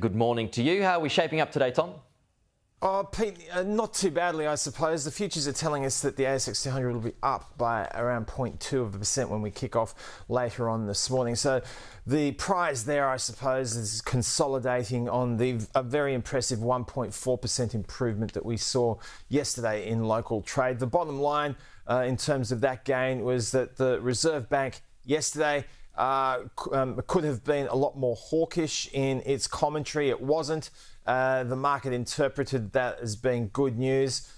good morning to you. How are we shaping up today, Tom? Oh, Pete, not too badly, I suppose. The futures are telling us that the ASX 200 will be up by around 0.2% when we kick off later on this morning. So the prize there, I suppose, is consolidating on a very impressive 1.4% improvement that we saw yesterday in local trade. The bottom line in terms of that gain was that the Reserve Bank yesterday could have been a lot more hawkish in its commentary. It wasn't. The market interpreted that as being good news.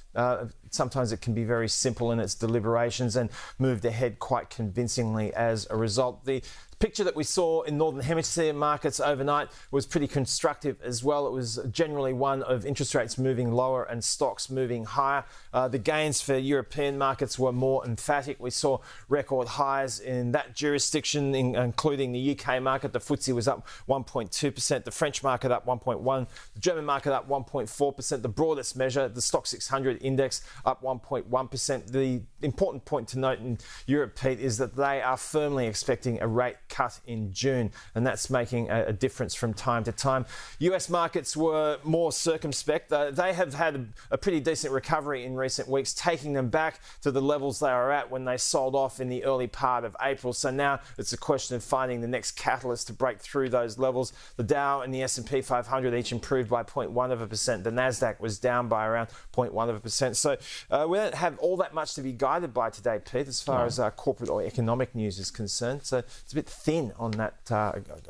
Sometimes it can be very simple in its deliberations and moved ahead quite convincingly as a result. The picture that we saw in Northern Hemisphere markets overnight was pretty constructive as well. It was generally one of interest rates moving lower and stocks moving higher. The gains for European markets were more emphatic. We saw record highs in that jurisdiction, including the UK market. The FTSE was up 1.2%, the French market up 1.1%, the German market up 1.4%. The broadest measure, the Stock 600 index, up 1.1%. The important point to note in Europe, Pete, is that they are firmly expecting a rate cut in June, and that's making a difference from time to time. US markets were more circumspect. They have had a pretty decent recovery in recent weeks, taking them back to the levels they were at when they sold off in the early part of April. So now it's a question of finding the next catalyst to break through those levels. The Dow and the S&P 500 each improved by 0.1%. The Nasdaq was down by around 0.1%. So we don't have all that much to be guided by today, Pete, as far as corporate or economic news is concerned. So it's a bit thin on that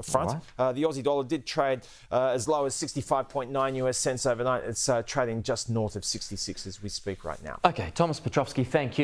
front. Right. The Aussie dollar did trade as low as 65.9 US cents overnight. It's trading just north of 66 as we speak right now. Okay, Thomas Piotrowski, thank you.